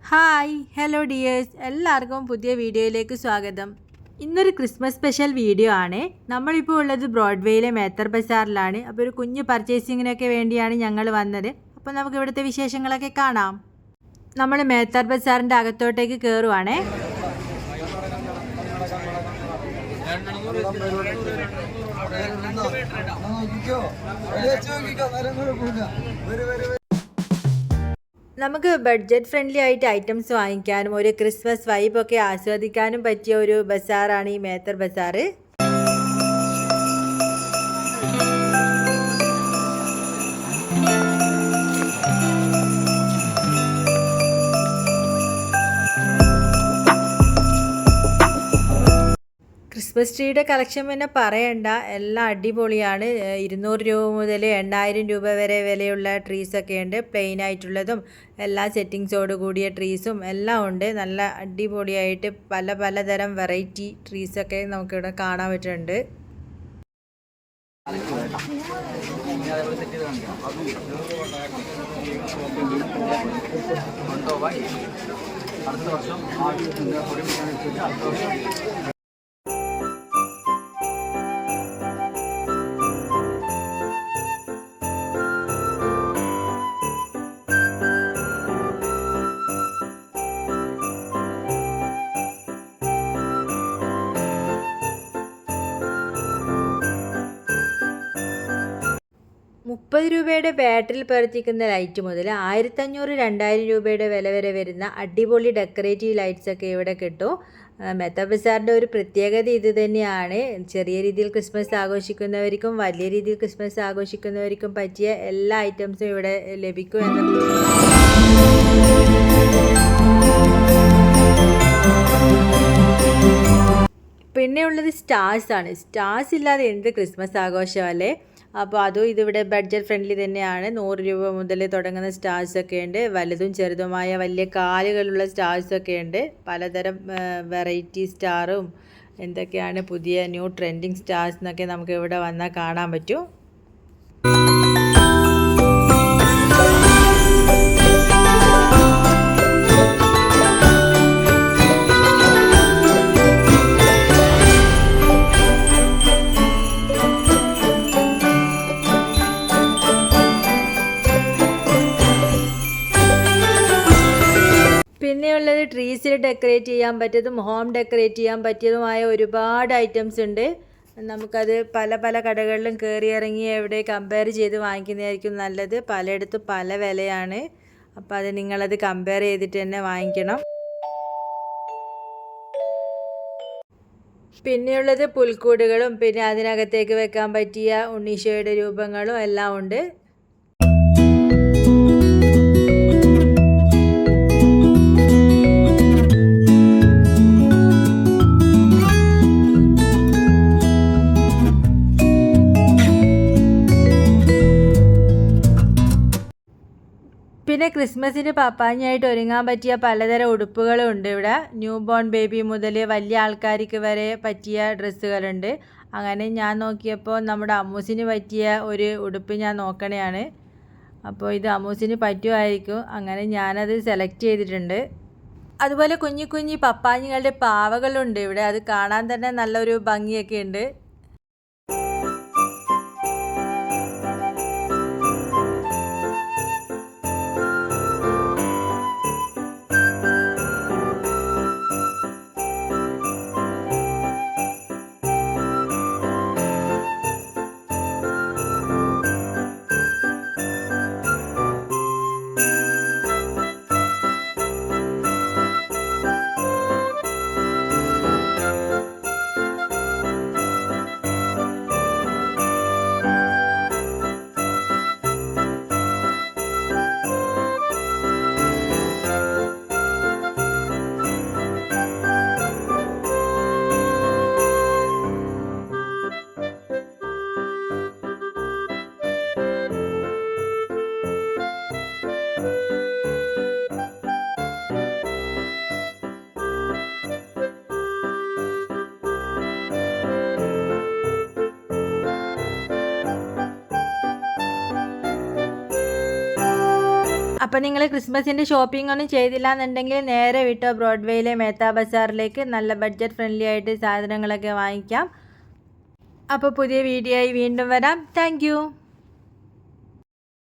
Hi hello dears, എല്ലാവർക്കും പുതിയ വീഡിയോയിലേക്ക് സ്വാഗതം. ഇന്നൊരു ക്രിസ്മസ് സ്പെഷ്യൽ വീഡിയോ ആണ്. നമ്മളിപ്പോൾ ഉള്ളത് ബ്രോഡ്വേയിലെ മേത്തർ ബസാറിലാണ്. അപ്പോൾ ഒരു കുഞ്ഞ് പർച്ചേസിങ്ങിനൊക്കെ വേണ്ടിയാണ് ഞങ്ങൾ വന്നത്. അപ്പോൾ നമുക്ക് ഇവിടുത്തെ വിശേഷങ്ങളൊക്കെ കാണാം. നമ്മൾ മേത്തർ ബസാറിൻ്റെ അകത്തോട്ടേക്ക് കയറുവാണേ. നമുക്ക് ബഡ്ജറ്റ് ഫ്രണ്ട്ലി ആയിട്ട് ഐറ്റംസ് വാങ്ങിക്കാനും ഒരു ക്രിസ്മസ് വൈബൊക്കെ ആസ്വദിക്കാനും പറ്റിയ ഒരു ബസാറാണ് ഈ മേത്തർ ബസാർ. ക്രിസ്മസ് ട്രീയുടെ കളക്ഷൻ പിന്നെ പറയണ്ട, എല്ലാം അടിപൊളിയാണ്. 200 രൂപ മുതൽ 8000 രൂപ വരെ വിലയുള്ള ട്രീസൊക്കെ ഉണ്ട്. പ്ലെയിൻ ആയിട്ടുള്ളതും എല്ലാ സെറ്റിങ്സോട് കൂടിയ ട്രീസും എല്ലാം ഉണ്ട്. നല്ല അടിപൊളിയായിട്ട് പലതരം വെറൈറ്റി ട്രീസൊക്കെ നമുക്കിവിടെ കാണാൻ പറ്റുന്നുണ്ട്. അടുത്ത വർഷം രൂപയുടെ ബാറ്ററിൽ പ്രവർത്തിക്കുന്ന ലൈറ്റ് മുതൽ 1500-2000 രൂപയുടെ വില വരെ വരുന്ന അടിപൊളി ഡെക്കറേറ്റീവ് ലൈറ്റ്സ് ഒക്കെ ഇവിടെ കിട്ടും. മേത്തർ ബസാറിൻ്റെ ഒരു പ്രത്യേകത ഇത് തന്നെയാണ്. ചെറിയ രീതിയിൽ ക്രിസ്മസ് ആഘോഷിക്കുന്നവർക്കും വലിയ രീതിയിൽ ക്രിസ്മസ് ആഘോഷിക്കുന്നവർക്കും പറ്റിയ എല്ലാ ഐറ്റംസും ഇവിടെ ലഭിക്കും എന്നത്. പിന്നെയുള്ളത് സ്റ്റാർസാണ്. സ്റ്റാർസ് ഇല്ലാതെ എന്ത് ക്രിസ്മസ് ആഘോഷമല്ലേ. അപ്പോൾ അതും ഇതിവിടെ ബഡ്ജറ്റ് ഫ്രണ്ട്ലി തന്നെയാണ്. 100 രൂപ മുതൽ തുടങ്ങുന്ന സ്റ്റാർസൊക്കെ ഉണ്ട്. വലുതും ചെറുതുമായ വലിയ കാലുകളുള്ള സ്റ്റാർസൊക്കെ ഉണ്ട്. പലതരം വെറൈറ്റി സ്റ്റാറും എന്തൊക്കെയാണ് പുതിയ ന്യൂ ട്രെൻഡിങ് സ്റ്റാർസ് എന്നൊക്കെ നമുക്ക് ഇവിടെ വന്നാൽ കാണാൻ പറ്റും. പിന്നെയുള്ളത് ട്രീസിൽ ഡെക്കറേറ്റ് ചെയ്യാൻ പറ്റിയതും ഹോം ഡെക്കറേറ്റ് ചെയ്യാൻ പറ്റിയതുമായ ഒരുപാട് ഐറ്റംസ് ഉണ്ട്. നമുക്കത് പല കടകളിലും കയറി ഇറങ്ങി എവിടെ കമ്പയർ ചെയ്ത് വാങ്ങിക്കുന്നതായിരിക്കും നല്ലത്. പലയിടത്തും പല വിലയാണ്. അപ്പോൾ അത് നിങ്ങളത് കമ്പയർ ചെയ്തിട്ട് തന്നെ വാങ്ങിക്കണം. പിന്നെയുള്ളത് പുൽക്കൂടുകളും പിന്നെ അതിനകത്തേക്ക് വെക്കാൻ പറ്റിയ ഉണ്ണീശോയുടെ രൂപങ്ങളും എല്ലാം ഉണ്ട്. പിന്നെ ക്രിസ്മസിന് പപ്പാഞ്ഞായിട്ട് ഒരുങ്ങാൻ പറ്റിയ പലതരം ഉടുപ്പുകളും ഉണ്ട് ഇവിടെ. ന്യൂ ബോൺ ബേബി മുതൽ വലിയ ആൾക്കാർക്ക് വരെ പറ്റിയ ഡ്രസ്സുകളുണ്ട്. അങ്ങനെ ഞാൻ നോക്കിയപ്പോൾ നമ്മുടെ അമ്മൂസിന് പറ്റിയ ഒരു ഉടുപ്പ് ഞാൻ നോക്കണയാണ്. അപ്പോൾ ഇത് അമ്മൂസിന് പറ്റുമായിരിക്കും. അങ്ങനെ ഞാനത് സെലക്ട് ചെയ്തിട്ടുണ്ട്. അതുപോലെ കുഞ്ഞി പപ്പാഞ്ഞികളുടെ പാവകളുണ്ട് ഇവിടെ. അത് കാണാൻ തന്നെ നല്ലൊരു ഭംഗിയൊക്കെ ഉണ്ട്. അപ്പോൾ നിങ്ങൾ ക്രിസ്മസിൻ്റെ ഷോപ്പിംഗ് ഒന്നും ചെയ്തില്ല എന്നുണ്ടെങ്കിൽ നേരെ വിട്ടോ ബ്രോഡ്വേയിലെ മേത്ത ബസാറിലേക്ക്. നല്ല ബഡ്ജറ്റ് ഫ്രണ്ട്ലി ആയിട്ട് സാധനങ്ങളൊക്കെ വാങ്ങിക്കാം. അപ്പോൾ പുതിയ വീഡിയോ ആയി വീണ്ടും വരാം. താങ്ക്